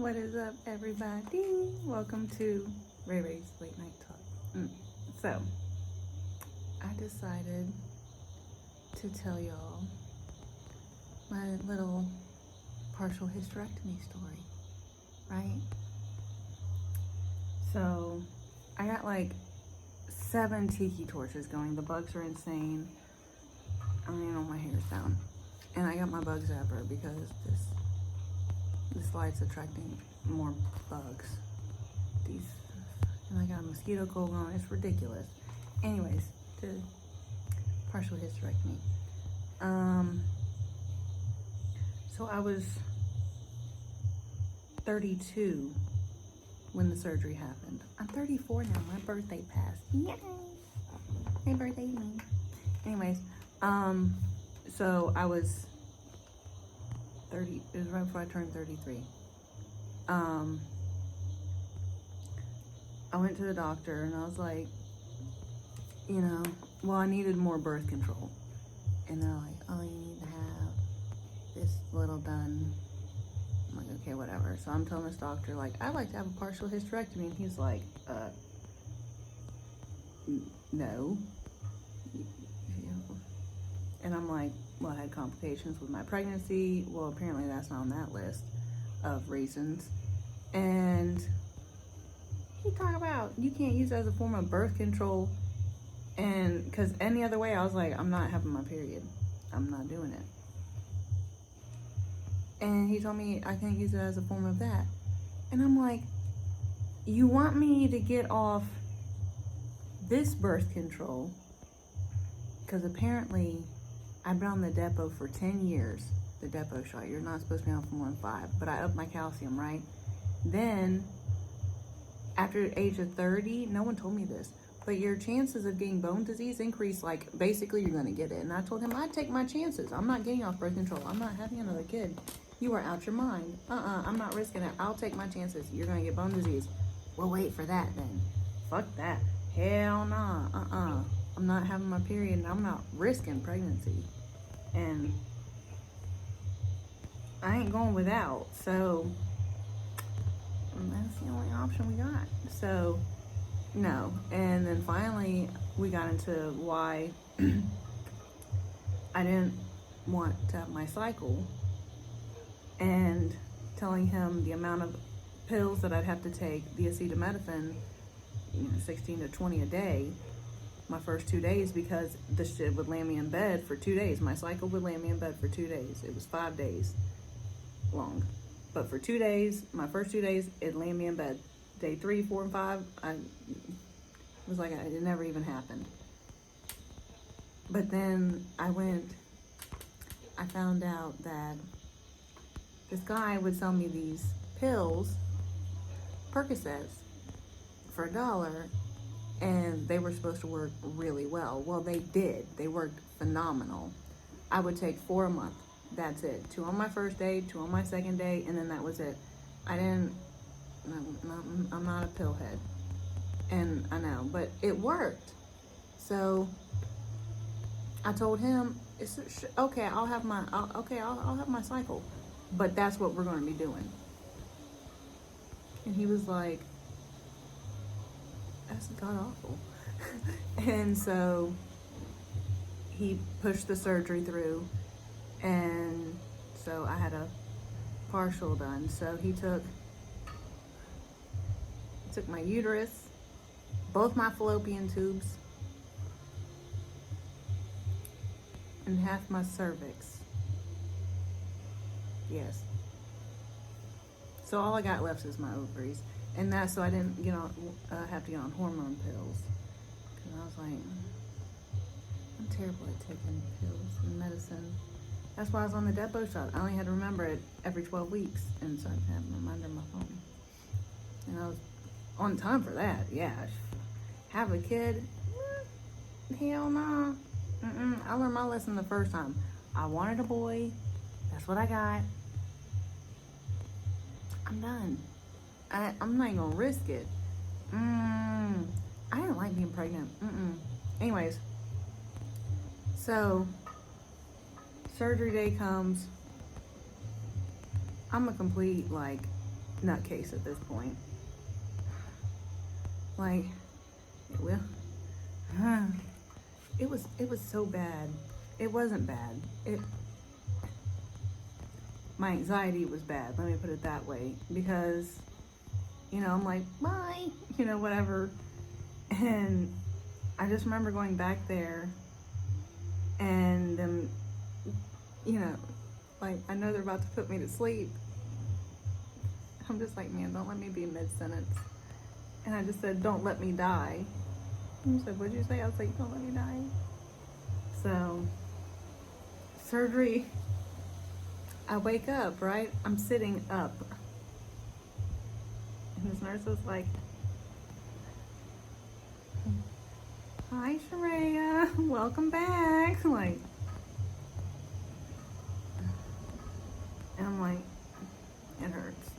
What is up, everybody? Welcome to Ray Ray's Late Night Talk. So, I decided to tell y'all my little partial hysterectomy story, right? So, I got like 7 tiki torches going. The bugs are insane. I don't even know my hair's down. And I got my bug zapper because this light's attracting more bugs. And I got a mosquito coil going. It's ridiculous. Anyways, the partial hysterectomy. So I was 32 when the surgery happened. I'm 34 now. My birthday passed. Yay! Happy birthday to me. Anyways, so I was 30, it was right before I turned 33. I went to the doctor and I was like, I needed more birth control. And they're like, oh, you need to have this little done. I'm like, okay, whatever. So I'm telling this doctor, like, I'd like to have a partial hysterectomy. And he's like, no. And I'm like, well, I had complications with my pregnancy. Well, apparently that's not on that list of reasons. And he talked about you can't use it as a form of birth control. And because any other way, I was like, I'm not having my period. I'm not doing it. And he told me I can't use it as a form of that. And I'm like, you want me to get off this birth control? Because apparently I've been on the depot for 10 years, the depot shot. You're not supposed to be on for more than 5, but I upped my calcium, right? Then, after the age of 30, no one told me this, but your chances of getting bone disease increase, like, basically you're gonna get it. And I told him, I'd take my chances. I'm not getting off birth control. I'm not having another kid. You are out your mind. I'm not risking it. I'll take my chances. You're gonna get bone disease. We'll wait for that then. Fuck that. Hell nah. I'm not having my period and I'm not risking pregnancy. And I ain't going without. So that's the only option we got. So no. And then finally we got into why I didn't want to have my cycle, and telling him the amount of pills that I'd have to take, the acetaminophen, 16 to 20 a day, my first 2 days, because the shit would land me in bed for 2 days. My cycle would land me in bed for 2 days. It was 5 days long. But for 2 days, my first 2 days, it landed me in bed. Day 3, 4, and 5, it was like it never even happened. But then I found out that this guy would sell me these pills, Percocets, for $1, and they were supposed to work really well. Well, they did. They worked phenomenal. I would take 4 a month. That's it. 2 on my first day, 2 on my second day, and then that was it. I'm not a pill head. And I know, but it worked. So I told him, okay, I'll have my cycle, but that's what we're going to be doing. And he was like, that's god awful. And so he pushed the surgery through, and so I had a partial done. So he took my uterus, both my fallopian tubes, and half my cervix. Yes. So all I got left is my ovaries. And that's so I didn't have to get on hormone pills. Because I was like, I'm terrible at taking pills and medicine. That's why I was on the depot shot. I only had to remember it every 12 weeks. And so I could have a reminder on my phone. And I was on time for that. Yeah. Have a kid? Hell nah. I learned my lesson the first time. I wanted a boy. That's what I got. I'm done. I'm not even gonna risk it. I didn't like being pregnant. Anyways, so surgery day comes. I'm a complete, like, nutcase at this point. Like, well, it was so bad. It wasn't bad. My anxiety was bad, let me put it that way, because, you know, I'm like, bye, you know, whatever. And I just remember going back there and them, you know, like, I know they're about to put me to sleep. I'm just like, man, don't let me be mid-sentence. And I just said, don't let me die. And he said, what'd you say? I was like, don't let me die. So, surgery, I wake up, right? I'm sitting up. And this nurse was like, hi, Sharia, welcome back. Like, and I'm like, it hurts.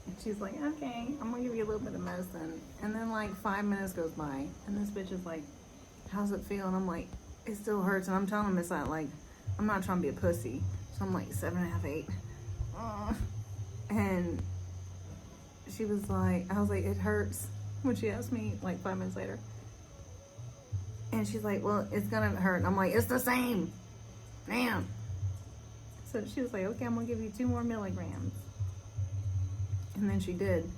And she's like, okay, I'm gonna give you a little bit of medicine. And then like 5 minutes goes by, and this bitch is like, how's it feel? And I'm like, it still hurts. And I'm telling him it's not like, I'm not trying to be a pussy. So I'm like 7.5, 8. And she was like, I was like, it hurts. When she asked me like 5 minutes later. And she's like, well, it's gonna hurt. And I'm like, it's the same. Damn. So she was like, okay, I'm gonna give you 2 more milligrams. And then she did.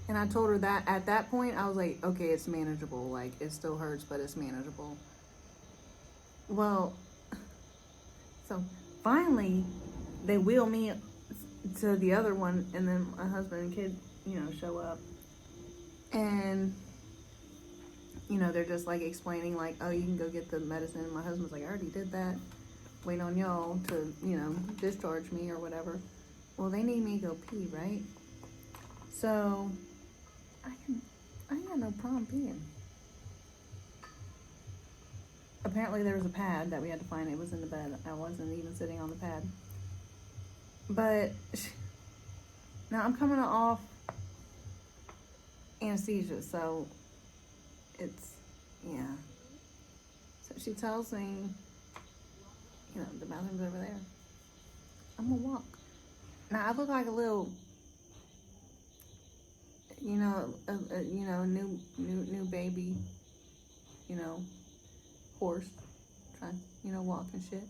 And I told her that at that point, I was like, okay, it's manageable. Like, it still hurts, but it's manageable. Well, so finally, they wheel me to the other one, and then my husband and kid, you know, show up. And, you know, they're just like explaining, like, oh, you can go get the medicine. And my husband's like, I already did that. Wait on y'all to, you know, discharge me or whatever. Well, they need me to go pee, right? So I ain't got no problem peeing. Apparently there was a pad that we had to find. It was in the bed. I wasn't even sitting on the pad. But now I'm coming off anesthesia, so it's, yeah. So she tells me, you know, the bathroom's over there. I'm gonna walk. Now I look like a little, you know, new baby, you know, horse, trying, you know, walk and shit.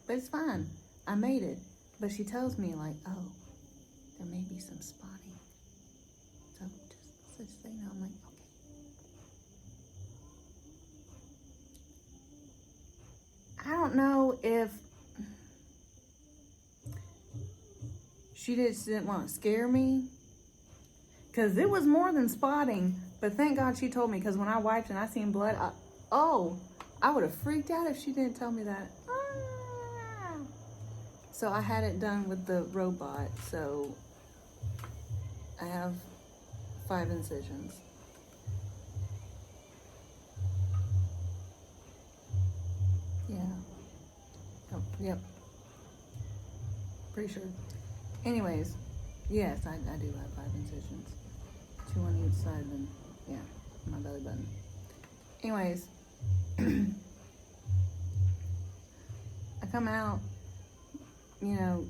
But it's fine. I made it. But she tells me like, oh, there may be some spotting. So just so you know, I'm like, okay. I don't know if she just didn't want to scare me, because it was more than spotting. But thank God she told me, because when I wiped and I seen blood, I would have freaked out if she didn't tell me that. So I had it done with the robot, so I have 5 incisions. Yeah. Oh, yep. Pretty sure. Anyways, yes, I do have 5 incisions. 2 on each side, and yeah, my belly button. Anyways, I come out, you know,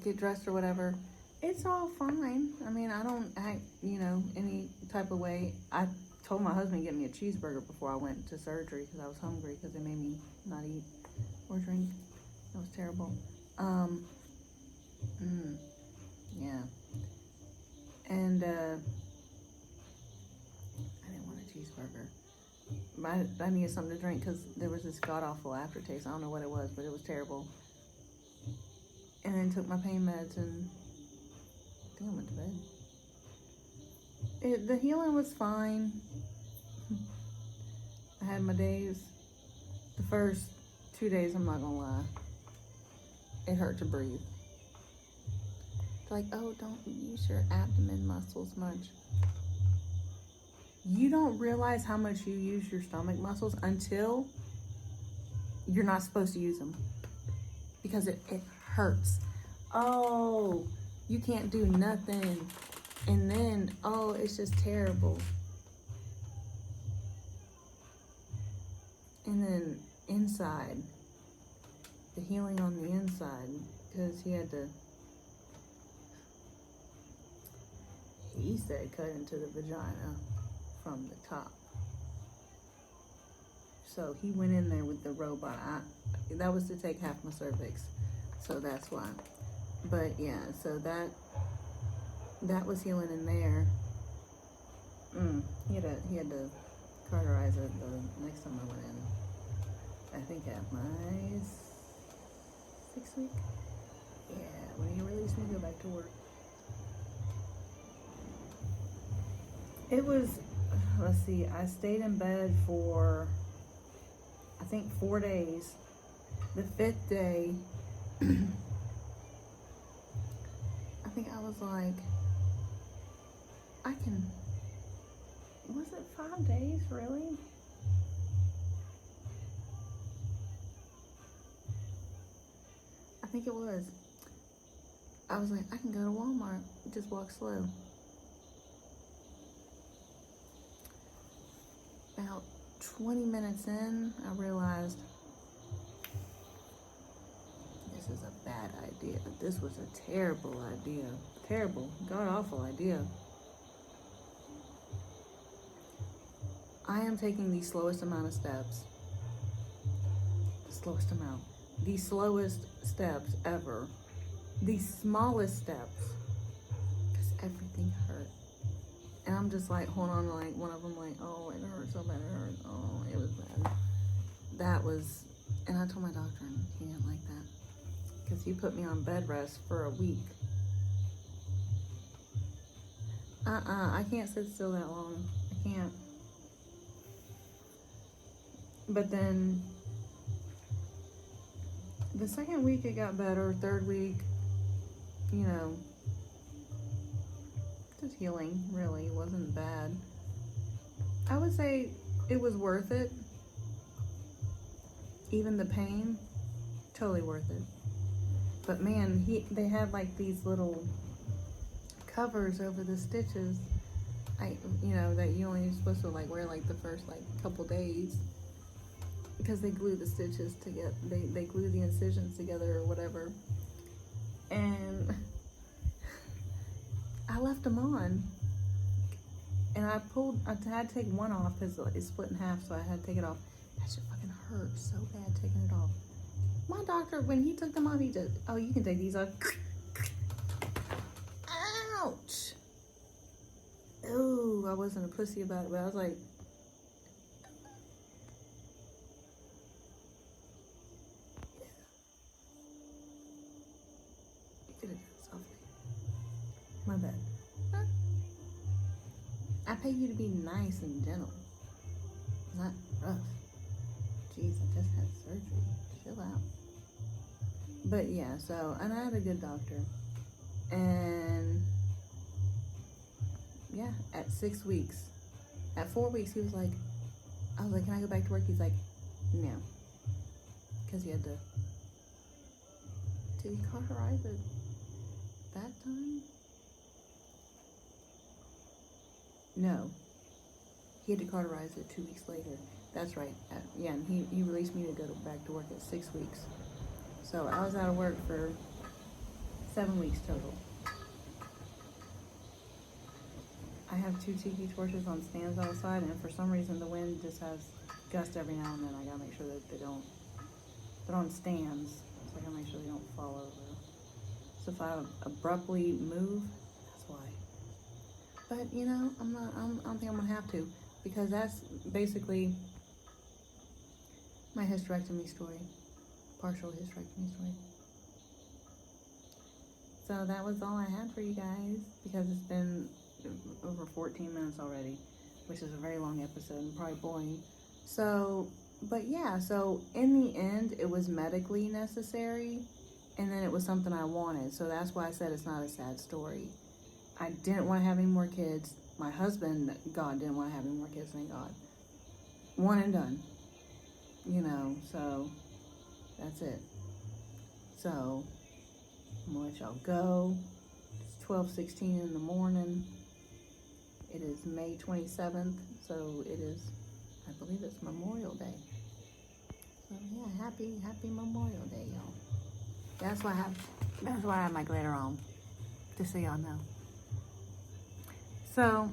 get dressed or whatever. It's all fine. I mean, I don't act, you know, any type of way. I told my husband to get me a cheeseburger before I went to surgery because I was hungry, because they made me not eat or drink. That was terrible. Yeah. And I didn't want a cheeseburger. I needed something to drink because there was this god-awful aftertaste. I don't know what it was, but it was terrible. And then took my pain meds, and I think I went to bed. The healing was fine. I had my days. The first 2 days, I'm not gonna lie, it hurt to breathe. They're like, oh, don't use your abdomen muscles much. You don't realize how much you use your stomach muscles until you're not supposed to use them, because it hurts. Oh, you can't do nothing. And then, oh, it's just terrible. And then inside, the healing on the inside, because he had to He said cut into the vagina from the top. So he went in there with the robot. That was to take half my cervix. So that's why. But yeah, so that was healing in there. He had to cauterize it the next time I went in. I think at my 6th week. Yeah, when he released me to go back to work. It was, let's see, I stayed in bed for, I think 4 days. The 5th day, I think I was like, was it 5 days, really? I think it was. I was like, I can go to Walmart, just walk slow. About 20 minutes in, I realized this is a bad idea. This was a terrible idea. Terrible, god-awful idea. I am taking the slowest amount of steps. The slowest amount. The slowest steps ever. The smallest steps. Because everything hurt. And I'm just like, hold on, like one of them like, oh, it hurts so bad, it hurts. Oh, it was bad. That was, and I told my doctor and he didn't like that. Because he put me on bed rest for a week. I can't sit still that long. I can't. But then the 2nd week it got better. 3rd week, you know, just healing, really. It wasn't bad. I would say it was worth it. Even the pain, totally worth it. But man, they had like these little covers over the stitches. That you only supposed to like wear like the first like couple days. Because they glue the stitches together, they glue the incisions together or whatever. And I left them on. And I had to take one off because it's split in half, so I had to take it off. That shit fucking hurt so bad taking it off. My doctor, when he took them off, he just, oh, you can take these off. Ouch. Ooh, I wasn't a pussy about it, but I was like, my bad. Huh? I pay you to be nice and gentle, not rough. Jeez, I just had surgery. Chill out. But yeah, so, and I had a good doctor. And yeah, at 6 weeks, at 4 weeks, he was like, I was like, can I go back to work? He's like, no. Because he had to, did he cauterize it that time? No, he had to cauterize it 2 weeks later. That's right. Yeah, and he released me to go back to work at 6 weeks. So I was out of work for 7 weeks total. I have 2 tiki torches on stands outside, and for some reason the wind just has gusts every now and then. I gotta make sure that they're on stands, so I gotta make sure they don't fall over. So if I abruptly move, that's why. But I don't think I'm gonna have to, because that's basically my hysterectomy story, partial hysterectomy story. So that was all I had for you guys, because it's been over 14 minutes already, which is a very long episode and probably boring. So, but yeah, so in the end, it was medically necessary, and then it was something I wanted. So that's why I said it's not a sad story. I didn't want to have any more kids. My husband, God, didn't want to have any more kids, thank God. One and done. So that's it. So I'm gonna let y'all go. It's 12:16 in the morning. It is May 27th, so it is, I believe it's Memorial Day. So yeah, happy Memorial Day, y'all. That's why I have my glitter on, just so y'all know. So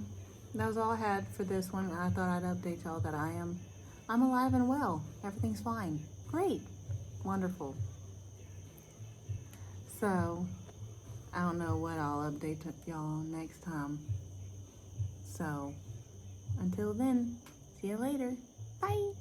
that was all I had for this one. I thought I'd update y'all that I'm alive and well. Everything's fine. Great. Wonderful. So I don't know what I'll update y'all next time. So until then, see you later. Bye.